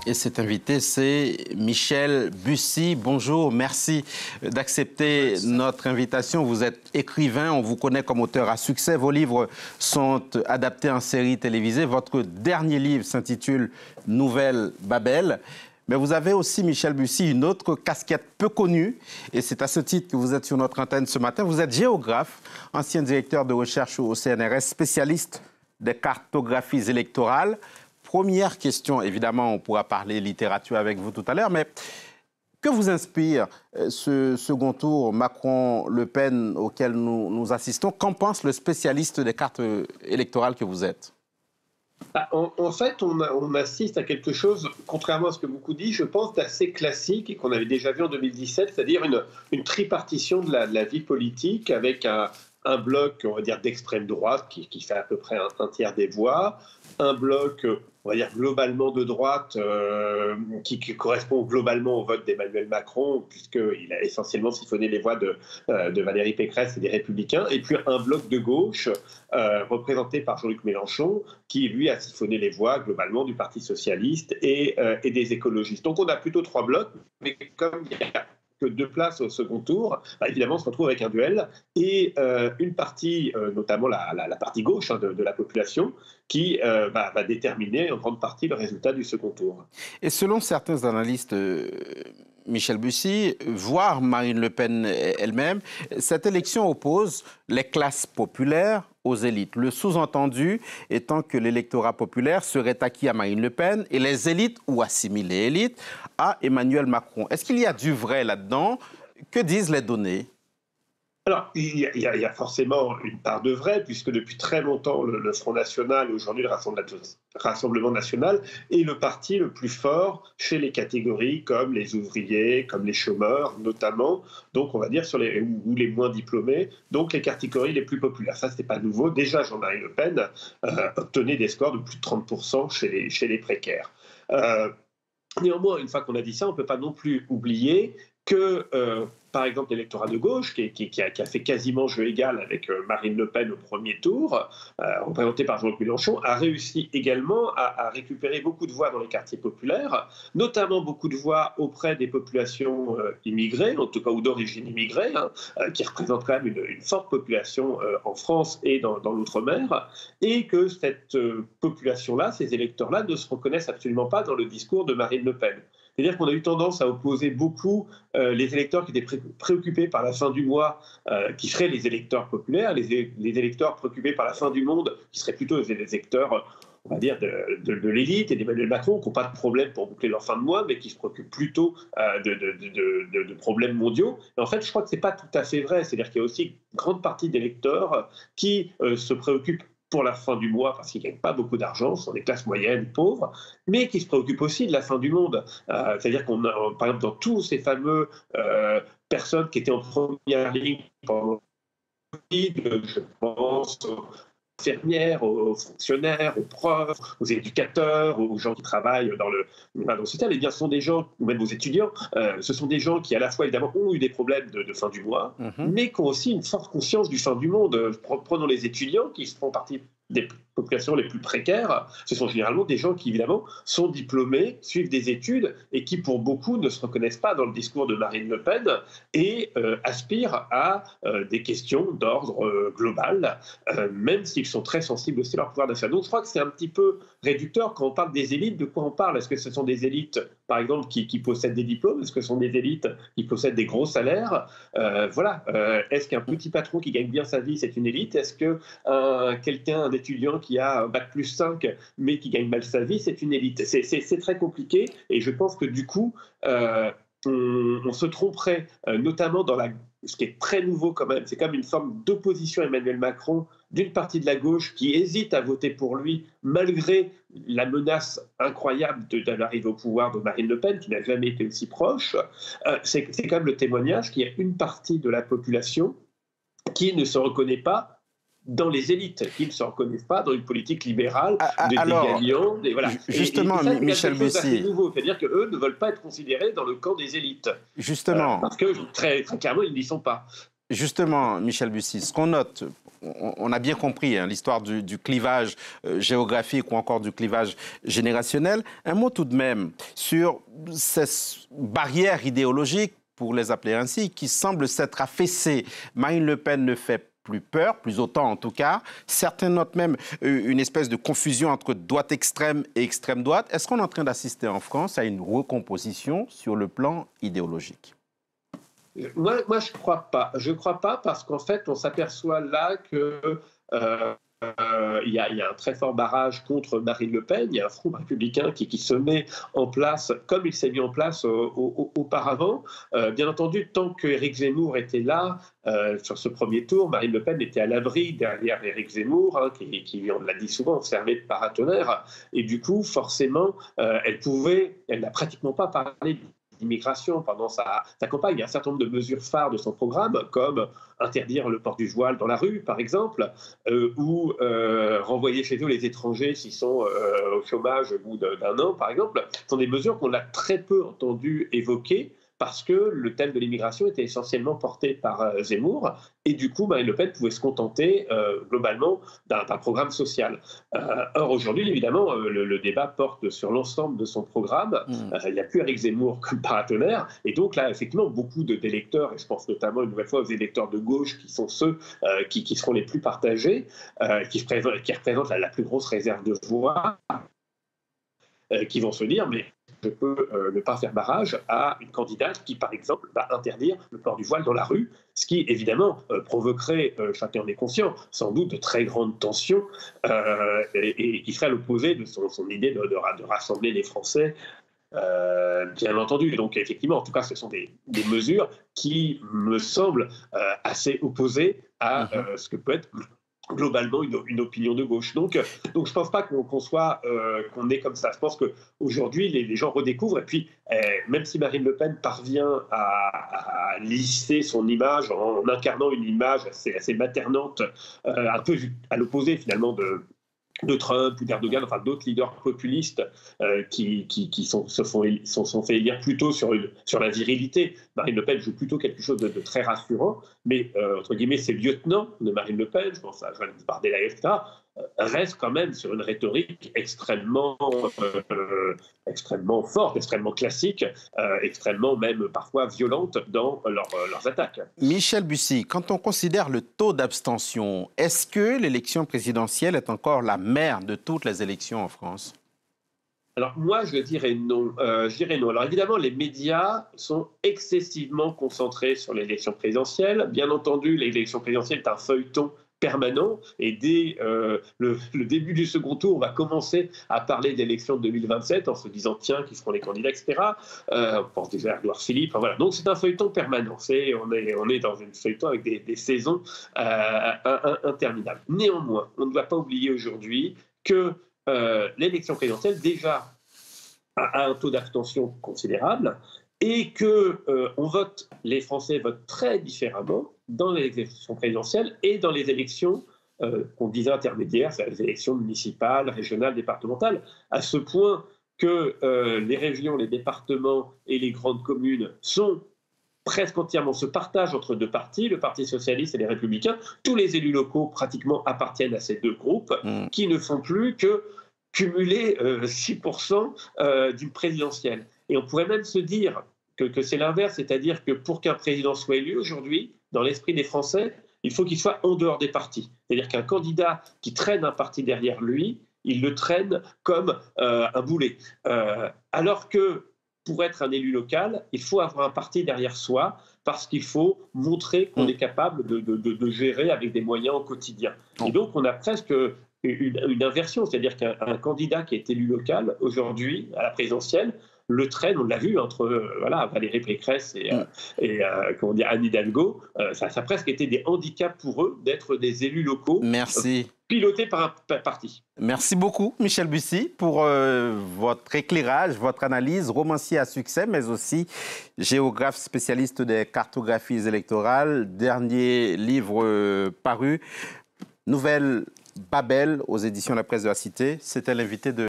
Et cet invité, c'est Michel Bussy. Bonjour, merci d'accepter notre invitation. Vous êtes écrivain, on vous connaît comme auteur à succès. Vos livres sont adaptés en série télévisée. Votre dernier livre s'intitule Nouvelle Babel. Mais vous avez aussi, Michel Bussy, une autre casquette peu connue. Et c'est à ce titre que vous êtes sur notre antenne ce matin. Vous êtes géographe, ancien directeur de recherche au CNRS, spécialiste des cartographies électorales. Première question, évidemment, on pourra parler littérature avec vous tout à l'heure, mais que vous inspire ce second tour Macron-Le Pen auquel nous assistons? Qu'en pense le spécialiste des cartes électorales que vous êtes? En fait, on assiste à quelque chose, contrairement à ce que beaucoup disent, je pense, d'assez classique et qu'on avait déjà vu en 2017, c'est-à-dire une tripartition de la vie politique avec un bloc, on va dire, d'extrême droite qui fait à peu près un tiers des voix, un bloc, on va dire, globalement de droite qui correspond globalement au vote d'Emmanuel Macron, puisqu'il a essentiellement siphonné les voix de Valérie Pécresse et des Républicains, et puis un bloc de gauche représenté par Jean-Luc Mélenchon, qui, lui, a siphonné les voix globalement du Parti socialiste et des écologistes. Donc on a plutôt trois blocs, mais comme il y a que 2 places au second tour, évidemment, on se retrouve avec un duel et une partie, notamment la partie gauche de la population, qui va déterminer en grande partie le résultat du second tour. Et selon certains analystes, Michel Bussy, voire Marine Le Pen elle-même, cette élection oppose les classes populaires aux élites. Le sous-entendu étant que l'électorat populaire serait acquis à Marine Le Pen et les élites, ou assimilent les élites, à Emmanuel Macron. Est-ce qu'il y a du vrai là-dedans? Que disent les données? Alors, il y a forcément une part de vrai, puisque depuis très longtemps, le Front National, aujourd'hui le Rassemblement National, est le parti le plus fort chez les catégories comme les ouvriers, comme les chômeurs notamment, donc on va dire ou les moins diplômés, donc les catégories les plus populaires. Ça, ce n'est pas nouveau. Déjà, Jean-Marie Le Pen obtenait des scores de plus de 30% chez les précaires. Néanmoins, une fois qu'on a dit ça, on ne peut pas non plus oublier que, par exemple, l'électorat de gauche, qui a fait quasiment jeu égal avec Marine Le Pen au premier tour, représenté par Jean-Luc Mélenchon, a réussi également à récupérer beaucoup de voix dans les quartiers populaires, notamment beaucoup de voix auprès des populations immigrées, en tout cas ou d'origine immigrée, qui représentent quand même une forte population en France et dans l'outre-mer, et que cette population-là, ces électeurs-là, ne se reconnaissent absolument pas dans le discours de Marine Le Pen. C'est-à-dire qu'on a eu tendance à opposer beaucoup les électeurs qui étaient préoccupés par la fin du mois, qui seraient les électeurs populaires, les électeurs préoccupés par la fin du monde, qui seraient plutôt les électeurs, on va dire, de l'élite et d'Emmanuel Macron, qui n'ont pas de problème pour boucler leur fin de mois, mais qui se préoccupent plutôt de problèmes mondiaux. Et en fait, je crois que ce n'est pas tout à fait vrai. C'est-à-dire qu'il y a aussi une grande partie d'électeurs qui se préoccupent pour la fin du mois, parce qu'ils ne gagnent pas beaucoup d'argent, ce sont des classes moyennes, pauvres, mais qui se préoccupent aussi de la fin du monde. C'est-à-dire qu'on a, par exemple, dans tous ces fameux personnes qui étaient en première ligne pendant le Covid, je pense aux infirmières, aux fonctionnaires, aux profs, aux éducateurs, aux gens qui travaillent dans le social, eh bien, ce sont des gens, ou même aux étudiants, ce sont des gens qui, à la fois, évidemment, ont eu des problèmes de fin du mois, mais qui ont aussi une forte conscience du fin du monde. Prenons les étudiants qui font partie des populations les plus précaires. Ce sont généralement des gens qui, évidemment, sont diplômés, suivent des études et qui, pour beaucoup, ne se reconnaissent pas dans le discours de Marine Le Pen et aspirent à des questions d'ordre global, même s'ils sont très sensibles aussi à leur pouvoir d'achat. Donc, je crois que c'est un petit peu réducteur quand on parle des élites. De quoi on parle? Est-ce que ce sont des élites, par exemple, qui possèdent des diplômes? Est-ce que ce sont des élites qui possèdent des gros salaires? Voilà. Est-ce qu'un petit patron qui gagne bien sa vie, c'est une élite? Est-ce que un étudiant qui a Bac+5 mais qui gagne mal sa vie, c'est une élite? C'est très compliqué et je pense que du coup, on se tromperait, notamment dans ce qui est très nouveau quand même, c'est comme une forme d'opposition à Emmanuel Macron d'une partie de la gauche qui hésite à voter pour lui malgré la menace incroyable de l'arrivée au pouvoir de Marine Le Pen, qui n'a jamais été aussi proche. C'est quand même le témoignage qu'il y a une partie de la population qui ne se reconnaît pas dans les élites, qui ne se reconnaissent pas dans une politique libérale des gagnants. Voilà. Justement, et ça, Michel Bussy. C'est-à-dire qu'eux ne veulent pas être considérés dans le camp des élites. Justement. Parce que très clairement, ils n'y sont pas. Justement, Michel Bussy, ce qu'on note, on a bien compris l'histoire du clivage géographique ou encore du clivage générationnel. Un mot tout de même sur ces barrières idéologiques, pour les appeler ainsi, qui semblent s'être affaissées. Marine Le Pen ne fait plus peur, plus autant en tout cas. Certains notent même une espèce de confusion entre droite extrême et extrême droite. Est-ce qu'on est en train d'assister en France à une recomposition sur le plan idéologique? Moi, je ne crois pas. Je ne crois pas parce qu'en fait, on s'aperçoit là que il y a un très fort barrage contre Marine Le Pen. Il y a un front républicain qui se met en place comme il s'est mis en place auparavant. Bien entendu, tant qu'Éric Zemmour était là, sur ce premier tour, Marine Le Pen était à l'abri derrière Éric Zemmour, qui, on l'a dit souvent, servait de paratonnerre. Et du coup, forcément, elle n'a pratiquement pas parlé d'immigration pendant sa campagne. Il y a un certain nombre de mesures phares de son programme, comme interdire le port du voile dans la rue, par exemple, ou renvoyer chez eux les étrangers s'ils sont au chômage au bout d'un an, par exemple. Ce sont des mesures qu'on a très peu entendues évoquer, parce que le thème de l'immigration était essentiellement porté par Zemmour, et du coup, Marine Le Pen pouvait se contenter globalement d'un programme social. Or, aujourd'hui, évidemment, le débat porte sur l'ensemble de son programme. Il n'y a plus Éric Zemmour comme paratonnerre, et donc là, effectivement, beaucoup d'électeurs, et je pense notamment une nouvelle fois aux électeurs de gauche, qui sont ceux qui seront les plus partagés, qui représentent la plus grosse réserve de voix, qui vont se dire, mais je peux ne pas faire barrage à une candidate qui, par exemple, va interdire le port du voile dans la rue, ce qui, évidemment, provoquerait, chacun en est conscient, sans doute de très grandes tensions, et qui serait à l'opposé de son idée de rassembler les Français, bien entendu. Donc, effectivement, en tout cas, ce sont des mesures qui me semblent assez opposées à ce que peut être globalement une opinion de gauche. Donc je ne pense pas qu'on est comme ça. Je pense qu'aujourd'hui, les gens redécouvrent, et puis même si Marine Le Pen parvient à lisser son image en incarnant une image assez maternante, un peu à l'opposé finalement de Trump ou d'Erdogan, enfin d'autres leaders populistes qui se sont fait élire plutôt sur la virilité. Marine Le Pen joue plutôt quelque chose de très rassurant, mais entre guillemets, ses lieutenants de Marine Le Pen, je pense à Joanne Bardella, etc., restent quand même sur une rhétorique extrêmement forte, extrêmement classique, extrêmement même parfois violente dans leurs attaques. Michel Bussy, quand on considère le taux d'abstention, est-ce que l'élection présidentielle est encore la mère de toutes les élections en France? Alors moi, je dirais non. Alors évidemment, les médias sont excessivement concentrés sur l'élection présidentielle. Bien entendu, l'élection présidentielle est un feuilleton permanent, et dès le début du second tour, on va commencer à parler d'élections de 2027 en se disant tiens, qui seront les candidats, etc. On pense déjà à Édouard Philippe. Enfin, voilà. Donc c'est un feuilleton permanent. On est dans une feuilleton avec des saisons interminables. Néanmoins, on ne doit pas oublier aujourd'hui que l'élection présidentielle déjà a un taux d'abstention considérable, et que les Français votent très différemment dans les élections présidentielles et dans les élections qu'on disait intermédiaires, c'est-à-dire les élections municipales, régionales, départementales, à ce point que les régions, les départements et les grandes communes sont presque entièrement, se partagent entre deux partis, le Parti socialiste et les Républicains. Tous les élus locaux pratiquement appartiennent à ces deux groupes, qui ne font plus que cumuler 6% d'une présidentielle. Et on pourrait même se dire que c'est l'inverse, c'est-à-dire que pour qu'un président soit élu aujourd'hui, dans l'esprit des Français, il faut qu'il soit en dehors des partis. C'est-à-dire qu'un candidat qui traîne un parti derrière lui, il le traîne comme un boulet. Alors que pour être un élu local, il faut avoir un parti derrière soi, parce qu'il faut montrer qu'on est capable de gérer avec des moyens au quotidien. Et donc on a presque une inversion, c'est-à-dire qu'un candidat qui est élu local aujourd'hui à la présidentielle le traîne, on l'a vu entre Valérie Pécresse et Anne Hidalgo, ça a presque été des handicaps pour eux d'être des élus locaux. Merci. Pilotés par un parti. Merci beaucoup, Michel Bussy, pour votre éclairage, votre analyse, romancier à succès, mais aussi géographe spécialiste des cartographies électorales. Dernier livre paru, Nouvelle Babel, aux éditions La Presse de la Cité. C'était l'invité de